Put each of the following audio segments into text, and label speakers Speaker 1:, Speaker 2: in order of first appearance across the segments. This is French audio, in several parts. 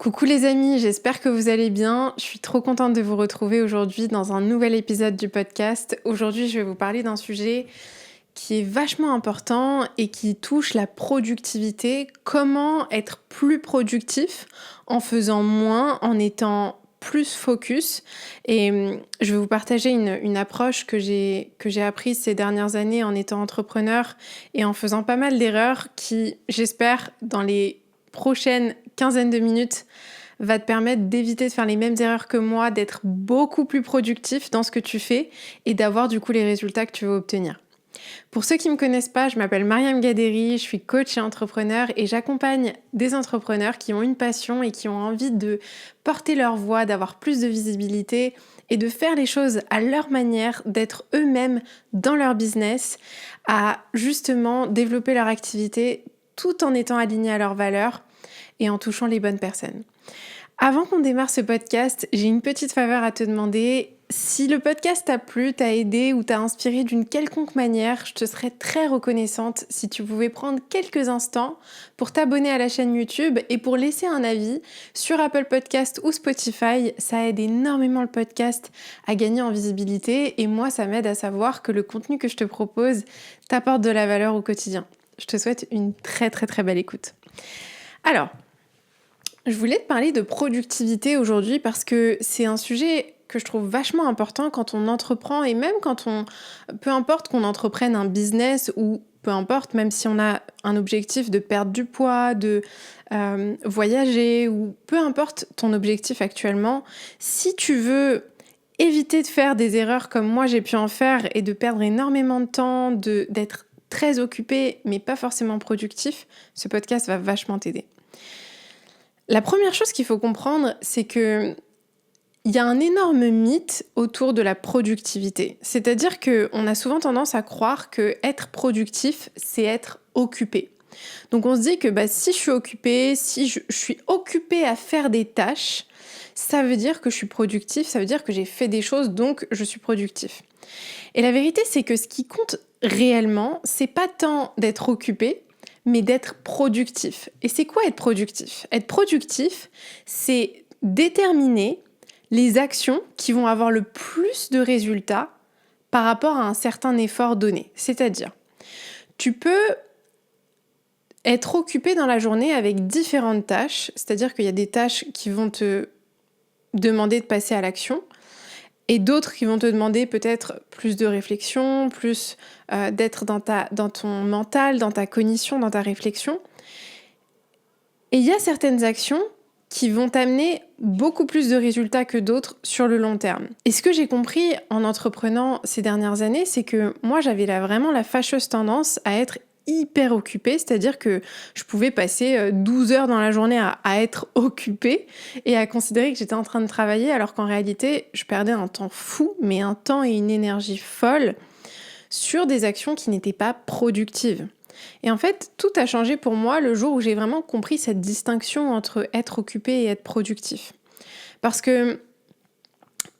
Speaker 1: Coucou les amis, j'espère que vous allez bien. Je suis trop contente de vous retrouver aujourd'hui dans un nouvel épisode du podcast. Aujourd'hui, je vais vous parler d'un sujet qui est vachement important et qui touche la productivité. Comment être plus productif en faisant moins, en étant plus focus. Et je vais vous partager une approche que j'ai apprise ces dernières années en étant entrepreneur et en faisant pas mal d'erreurs qui, j'espère, dans les prochaines quinzaine de minutes, va te permettre d'éviter de faire les mêmes erreurs que moi, d'être beaucoup plus productif dans ce que tu fais et d'avoir du coup les résultats que tu veux obtenir. Pour ceux qui ne me connaissent pas, je m'appelle Mariam Gaderi, je suis coach et entrepreneur et j'accompagne des entrepreneurs qui ont une passion et qui ont envie de porter leur voix, d'avoir plus de visibilité et de faire les choses à leur manière, d'être eux-mêmes dans leur business, à justement développer leur activité tout en étant alignés à leurs valeurs et en touchant les bonnes personnes. Avant qu'on démarre ce podcast, j'ai une petite faveur à te demander. Si le podcast t'a plu, t'a aidé ou t'a inspiré d'une quelconque manière, je te serais très reconnaissante si tu pouvais prendre quelques instants pour t'abonner à la chaîne YouTube et pour laisser un avis sur Apple Podcast ou Spotify. Ça aide énormément le podcast à gagner en visibilité et moi, ça m'aide à savoir que le contenu que je te propose t'apporte de la valeur au quotidien. Je te souhaite une très très très belle écoute. Alors, je voulais te parler de productivité aujourd'hui parce que c'est un sujet que je trouve vachement important quand on entreprend et même peu importe qu'on entreprenne un business ou peu importe, même si on a un objectif de perdre du poids, de voyager ou peu importe ton objectif actuellement, si tu veux éviter de faire des erreurs comme moi j'ai pu en faire et de perdre énormément de temps, d'être très occupé mais pas forcément productif, ce podcast va vachement t'aider. La première chose qu'il faut comprendre, c'est que il y a un énorme mythe autour de la productivité. C'est-à-dire qu'on a souvent tendance à croire que être productif, c'est être occupé. Donc on se dit que si je suis occupée, si je suis occupée à faire des tâches, ça veut dire que je suis productif, ça veut dire que j'ai fait des choses, donc je suis productif. Et la vérité, c'est que ce qui compte réellement, c'est pas tant d'être occupé, mais d'être productif. Et c'est quoi être productif ? Être productif, c'est déterminer les actions qui vont avoir le plus de résultats par rapport à un certain effort donné. C'est-à-dire, tu peux être occupé dans la journée avec différentes tâches, c'est-à-dire qu'il y a des tâches qui vont te demander de passer à l'action, et d'autres qui vont te demander peut-être plus de réflexion, plus d'être dans ton mental, dans ta cognition, dans ta réflexion. Et il y a certaines actions qui vont t'amener beaucoup plus de résultats que d'autres sur le long terme. Et ce que j'ai compris en entreprenant ces dernières années, c'est que moi, j'avais vraiment la fâcheuse tendance à être hyper occupée, c'est-à-dire que je pouvais passer 12 heures dans la journée à être occupée et à considérer que j'étais en train de travailler, alors qu'en réalité, je perdais un temps fou, mais un temps et une énergie folle sur des actions qui n'étaient pas productives. Et en fait, tout a changé pour moi le jour où j'ai vraiment compris cette distinction entre être occupé et être productif. Parce que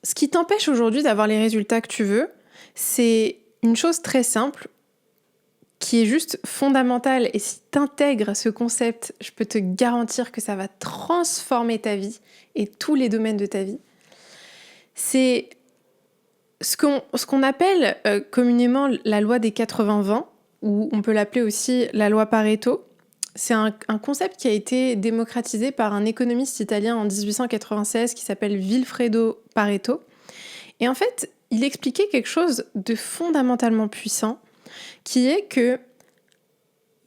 Speaker 1: ce qui t'empêche aujourd'hui d'avoir les résultats que tu veux, c'est une chose très simple qui est juste fondamentale. Et si tu intègres ce concept, je peux te garantir que ça va transformer ta vie et tous les domaines de ta vie. C'est ce qu'on appelle communément la loi des 80-20, ou on peut l'appeler aussi la loi Pareto. C'est un concept qui a été démocratisé par un économiste italien en 1896 qui s'appelle Vilfredo Pareto. Et en fait, il expliquait quelque chose de fondamentalement puissant, qui est que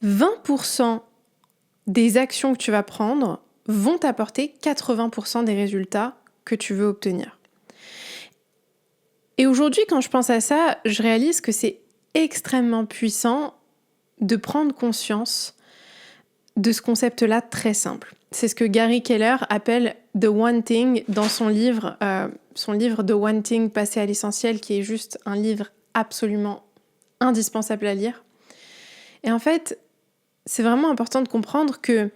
Speaker 1: 20% des actions que tu vas prendre vont t'apporter 80% des résultats que tu veux obtenir. Et aujourd'hui, quand je pense à ça, je réalise que c'est extrêmement puissant de prendre conscience de ce concept-là très simple. C'est ce que Gary Keller appelle « The One Thing » dans son livre « The One Thing, passer à l'essentiel » qui est juste un livre absolument indispensable à lire. Et en fait, c'est vraiment important de comprendre que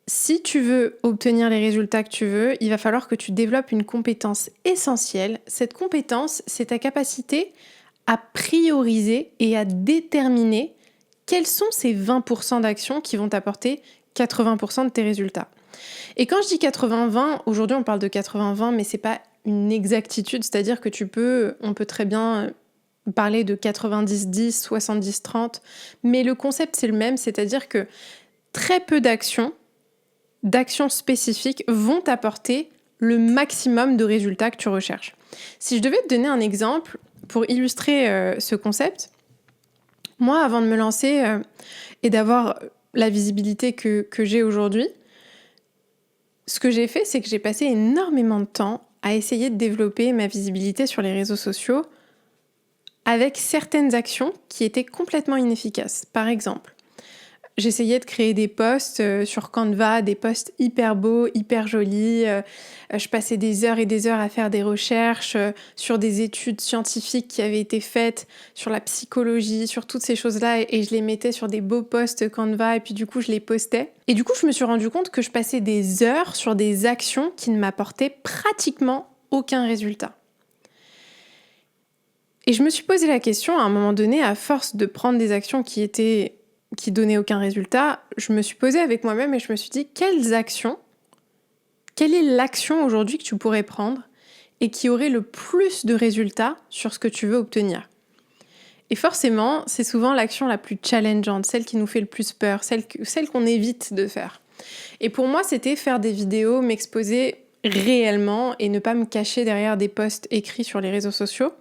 Speaker 1: si tu veux obtenir les résultats que tu veux, il va falloir que tu développes une compétence essentielle. Cette compétence, c'est ta capacité à prioriser et à déterminer quels sont ces 20% d'actions qui vont t'apporter 80% de tes résultats. Et quand je dis 80-20, aujourd'hui on parle de 80-20, mais c'est pas une exactitude, c'est-à-dire que on peut très bien parler de 90-10, 70-30, mais le concept c'est le même, c'est-à-dire que très peu d'actions spécifiques vont t'apporter le maximum de résultats que tu recherches. Si je devais te donner un exemple pour illustrer ce concept, moi, avant de me lancer et d'avoir la visibilité que j'ai aujourd'hui, ce que j'ai fait, c'est que j'ai passé énormément de temps à essayer de développer ma visibilité sur les réseaux sociaux avec certaines actions qui étaient complètement inefficaces. Par exemple, j'essayais de créer des posts sur Canva, des posts hyper beaux, hyper jolis. Je passais des heures et des heures à faire des recherches sur des études scientifiques qui avaient été faites, sur la psychologie, sur toutes ces choses-là. Et je les mettais sur des beaux posts Canva et puis du coup, je les postais. Et du coup, je me suis rendu compte que je passais des heures sur des actions qui ne m'apportaient pratiquement aucun résultat. Et je me suis posé la question à un moment donné, à force de prendre des actions qui donnaient aucun résultat, je me suis posée avec moi-même et je me suis dit, quelle est l'action aujourd'hui que tu pourrais prendre et qui aurait le plus de résultats sur ce que tu veux obtenir? Et forcément, c'est souvent l'action la plus challengeante, celle qui nous fait le plus peur, celle qu'on évite de faire. Et pour moi, c'était faire des vidéos, m'exposer réellement et ne pas me cacher derrière des posts écrits sur les réseaux sociaux.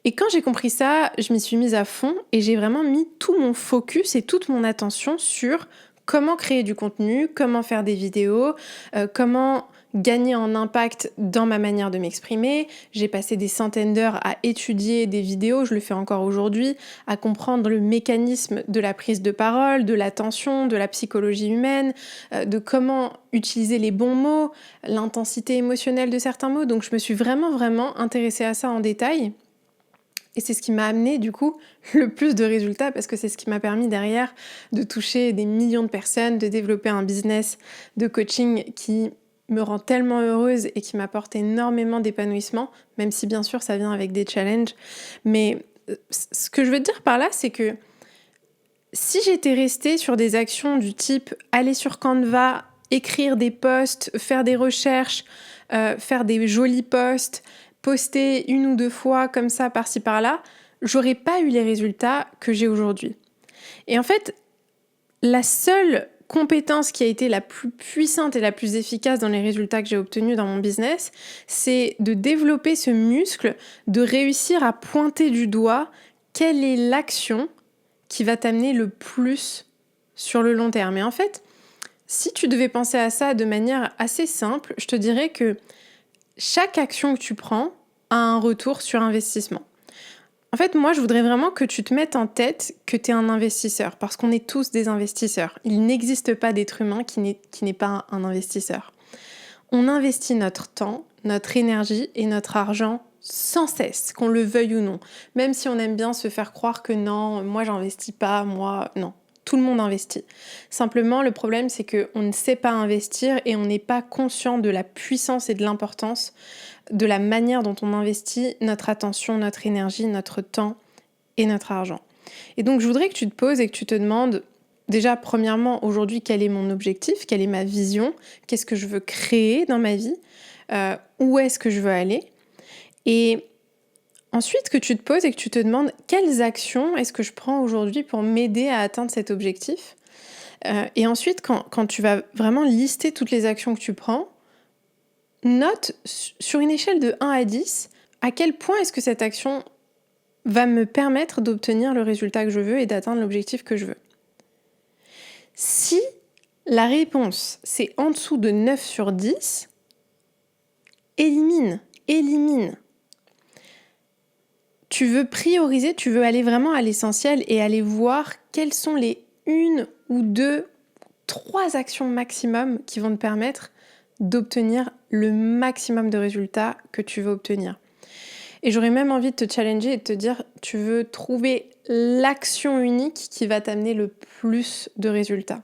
Speaker 1: Et quand j'ai compris ça, je m'y suis mise à fond et j'ai vraiment mis tout mon focus et toute mon attention sur comment créer du contenu, comment faire des vidéos, comment gagner en impact dans ma manière de m'exprimer. J'ai passé des centaines d'heures à étudier des vidéos, je le fais encore aujourd'hui, à comprendre le mécanisme de la prise de parole, de l'attention, de la psychologie humaine, de comment utiliser les bons mots, l'intensité émotionnelle de certains mots. Donc je me suis vraiment intéressée à ça en détail. Et c'est ce qui m'a amené du coup le plus de résultats parce que c'est ce qui m'a permis derrière de toucher des millions de personnes, de développer un business de coaching qui me rend tellement heureuse et qui m'apporte énormément d'épanouissement, même si bien sûr ça vient avec des challenges. Mais ce que je veux te dire par là, c'est que si j'étais restée sur des actions du type aller sur Canva, écrire des posts, faire des recherches, faire des jolis posts, poster 1 ou 2 fois comme ça par-ci par-là, j'aurais pas eu les résultats que j'ai aujourd'hui. Et en fait, la seule compétence qui a été la plus puissante et la plus efficace dans les résultats que j'ai obtenus dans mon business, c'est de développer ce muscle, de réussir à pointer du doigt quelle est l'action qui va t'amener le plus sur le long terme. Et en fait, si tu devais penser à ça de manière assez simple, je te dirais que chaque action que tu prends a un retour sur investissement. En fait, moi, je voudrais vraiment que tu te mettes en tête que tu es un investisseur, parce qu'on est tous des investisseurs. Il n'existe pas d'être humain qui n'est pas un investisseur. On investit notre temps, notre énergie et notre argent sans cesse, qu'on le veuille ou non. Même si on aime bien se faire croire que non, moi j'investis pas, moi non. Tout le monde investit. Simplement, le problème, c'est qu'on ne sait pas investir et on n'est pas conscient de la puissance et de l'importance de la manière dont on investit notre attention, notre énergie, notre temps et notre argent. Et donc, je voudrais que tu te poses et que tu te demandes, déjà, premièrement, aujourd'hui, quel est mon objectif, quelle est ma vision, qu'est-ce que je veux créer dans ma vie, où est-ce que je veux aller. Et ensuite, que tu te poses et que tu te demandes quelles actions est-ce que je prends aujourd'hui pour m'aider à atteindre cet objectif. Et ensuite, quand tu vas vraiment lister toutes les actions que tu prends, note sur une échelle de 1 à 10, à quel point est-ce que cette action va me permettre d'obtenir le résultat que je veux et d'atteindre l'objectif que je veux. Si la réponse c'est en dessous de 9 sur 10, élimine. Tu veux prioriser, tu veux aller vraiment à l'essentiel et aller voir quelles sont les 1 ou 2, 3 actions maximum qui vont te permettre d'obtenir le maximum de résultats que tu veux obtenir. Et j'aurais même envie de te challenger et de te dire, tu veux trouver l'action unique qui va t'amener le plus de résultats.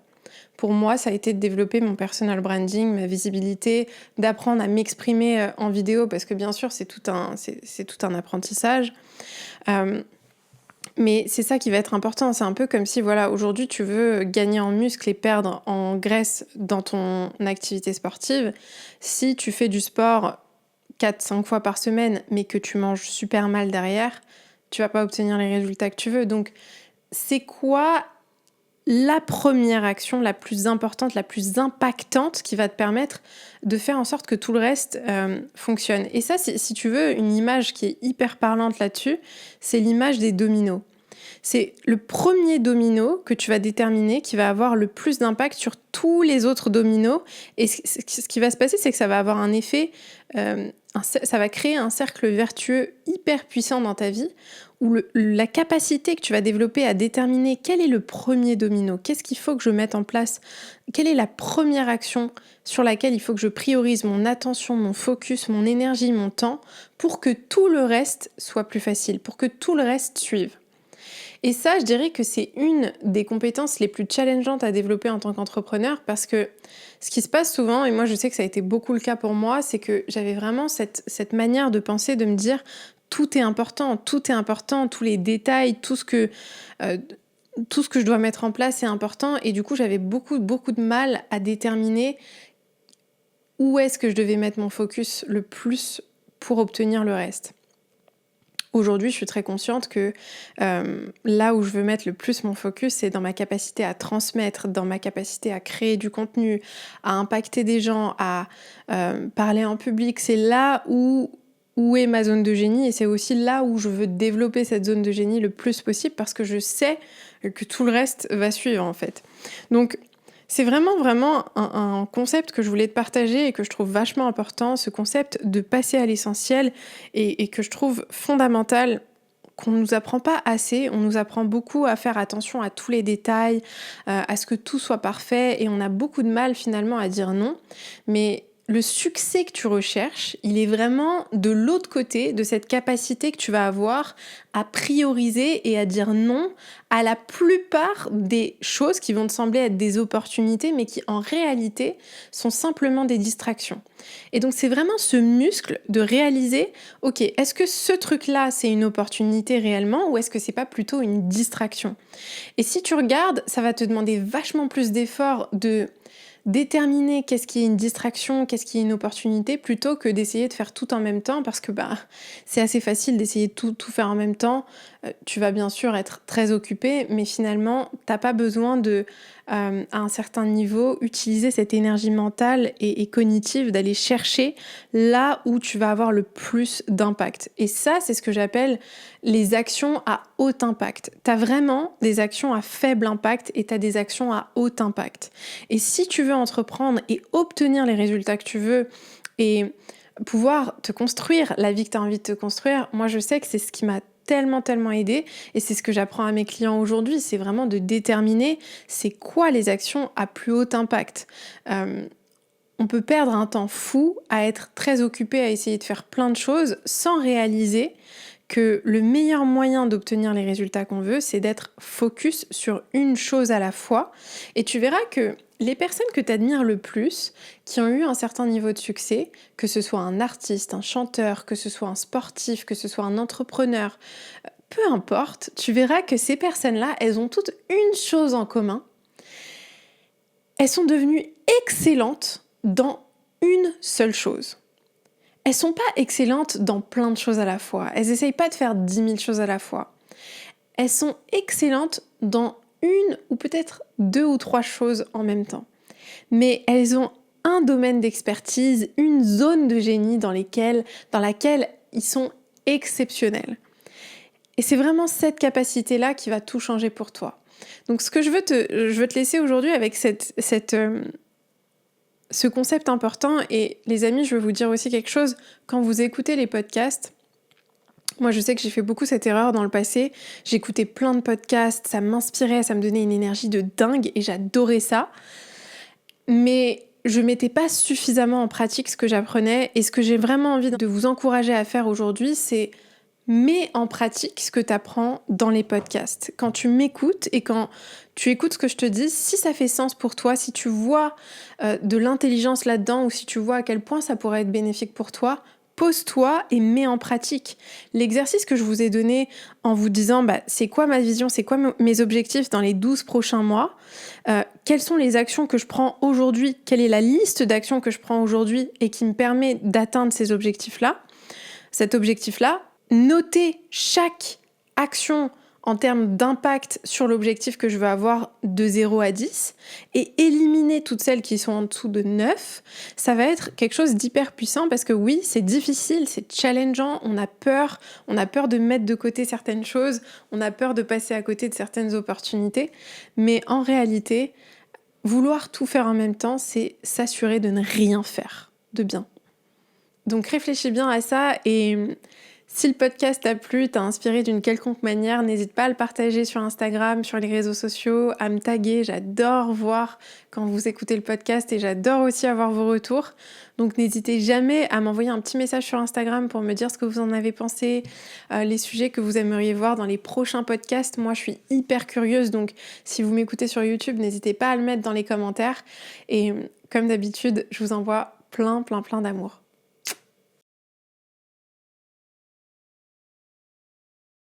Speaker 1: Pour moi, ça a été de développer mon personal branding, ma visibilité, d'apprendre à m'exprimer en vidéo, parce que bien sûr, c'est tout un apprentissage. Mais c'est ça qui va être important. C'est un peu comme si, voilà, aujourd'hui, tu veux gagner en muscle et perdre en graisse dans ton activité sportive. Si tu fais du sport 4-5 fois par semaine, mais que tu manges super mal derrière, tu vas pas obtenir les résultats que tu veux. Donc, c'est quoi la première action la plus importante, la plus impactante qui va te permettre de faire en sorte que tout le reste fonctionne? Et ça, si tu veux, une image qui est hyper parlante là-dessus, c'est l'image des dominos. C'est le premier domino que tu vas déterminer qui va avoir le plus d'impact sur tous les autres dominos. Et ce qui va se passer, c'est que ça va avoir un effet, ça va créer un cercle vertueux hyper puissant dans ta vie, où la capacité que tu vas développer à déterminer quel est le premier domino, qu'est-ce qu'il faut que je mette en place, quelle est la première action sur laquelle il faut que je priorise mon attention, mon focus, mon énergie, mon temps, pour que tout le reste soit plus facile, pour que tout le reste suive. Et ça, je dirais que c'est une des compétences les plus challengeantes à développer en tant qu'entrepreneur, parce que ce qui se passe souvent, et moi je sais que ça a été beaucoup le cas pour moi, c'est que j'avais vraiment cette manière de penser, de me dire tout est important, tous les détails, tout ce que je dois mettre en place est important, et du coup j'avais beaucoup de mal à déterminer où est-ce que je devais mettre mon focus le plus pour obtenir le reste. Aujourd'hui, je suis très consciente que là où je veux mettre le plus mon focus, c'est dans ma capacité à transmettre, dans ma capacité à créer du contenu, à impacter des gens, à parler en public. C'est là où est ma zone de génie, et c'est aussi là où je veux développer cette zone de génie le plus possible, parce que je sais que tout le reste va suivre en fait. Donc c'est vraiment un concept que je voulais te partager et que je trouve vachement important, ce concept de passer à l'essentiel, et que je trouve fondamental, qu'on ne nous apprend pas assez. On nous apprend beaucoup à faire attention à tous les détails, à ce que tout soit parfait, et on a beaucoup de mal finalement à dire non. Mais le succès que tu recherches, il est vraiment de l'autre côté de cette capacité que tu vas avoir à prioriser et à dire non à la plupart des choses qui vont te sembler être des opportunités, mais qui en réalité sont simplement des distractions. Et donc c'est vraiment ce muscle de réaliser, ok, est-ce que ce truc-là c'est une opportunité réellement, ou est-ce que c'est pas plutôt une distraction? Et si tu regardes, ça va te demander vachement plus d'efforts de déterminer qu'est-ce qui est une distraction, qu'est-ce qui est une opportunité, plutôt que d'essayer de faire tout en même temps, parce que c'est assez facile d'essayer de tout faire en même temps. Tu vas bien sûr être très occupé, mais finalement, t'as pas besoin de, à un certain niveau, utiliser cette énergie mentale et cognitive d'aller chercher là où tu vas avoir le plus d'impact. Et ça, c'est ce que j'appelle les actions à haut impact. T'as vraiment des actions à faible impact et t'as des actions à haut impact. Et si tu veux entreprendre et obtenir les résultats que tu veux et pouvoir te construire la vie que tu as envie de te construire, moi je sais que c'est ce qui m'a tellement aidé, et c'est ce que j'apprends à mes clients aujourd'hui, c'est vraiment de déterminer c'est quoi les actions à plus haut impact. On peut perdre un temps fou à être très occupé à essayer de faire plein de choses sans réaliser que le meilleur moyen d'obtenir les résultats qu'on veut, c'est d'être focus sur une chose à la fois. Et tu verras que les personnes que tu admires le plus, qui ont eu un certain niveau de succès, que ce soit un artiste, un chanteur, que ce soit un sportif, que ce soit un entrepreneur, peu importe, tu verras que ces personnes-là, elles ont toutes une chose en commun. Elles sont devenues excellentes dans une seule chose. Elles sont pas excellentes dans plein de choses à la fois. Elles essayent pas de faire 10 000 choses à la fois. Elles sont excellentes dans une ou peut-être 2 ou 3 choses en même temps. Mais elles ont un domaine d'expertise, une zone de génie dans laquelle ils sont exceptionnels. Et c'est vraiment cette capacité-là qui va tout changer pour toi. Donc ce que je veux te laisser aujourd'hui avec ce concept important. Et les amis, je veux vous dire aussi quelque chose. Quand vous écoutez les podcasts, moi je sais que j'ai fait beaucoup cette erreur dans le passé. J'écoutais plein de podcasts, ça m'inspirait, ça me donnait une énergie de dingue et j'adorais ça. Mais je mettais pas suffisamment en pratique ce que j'apprenais, et ce que j'ai vraiment envie de vous encourager à faire aujourd'hui, c'est mets en pratique ce que tu apprends dans les podcasts. Quand tu m'écoutes et quand tu écoutes ce que je te dis, si ça fait sens pour toi, si tu vois de l'intelligence là-dedans, ou si tu vois à quel point ça pourrait être bénéfique pour toi, pose-toi et mets en pratique. L'exercice que je vous ai donné en vous disant c'est quoi ma vision, c'est quoi mes objectifs dans les 12 prochains mois, quelles sont les actions que je prends aujourd'hui, quelle est la liste d'actions que je prends aujourd'hui et qui me permet d'atteindre ces objectifs-là. Cet objectif-là, notez chaque action en termes d'impact sur l'objectif que je veux avoir de 0 à 10 et éliminer toutes celles qui sont en dessous de 9, ça va être quelque chose d'hyper puissant parce que oui, c'est difficile, c'est challengeant, on a peur de mettre de côté certaines choses, on a peur de passer à côté de certaines opportunités, mais en réalité, vouloir tout faire en même temps, c'est s'assurer de ne rien faire de bien. Donc réfléchis bien à ça et si le podcast t'a plu, t'a inspiré d'une quelconque manière, n'hésite pas à le partager sur Instagram, sur les réseaux sociaux, à me taguer. J'adore voir quand vous écoutez le podcast et j'adore aussi avoir vos retours. Donc n'hésitez jamais à m'envoyer un petit message sur Instagram pour me dire ce que vous en avez pensé, les sujets que vous aimeriez voir dans les prochains podcasts. Moi, je suis hyper curieuse, donc si vous m'écoutez sur YouTube, n'hésitez pas à le mettre dans les commentaires. Et comme d'habitude, je vous envoie plein d'amour.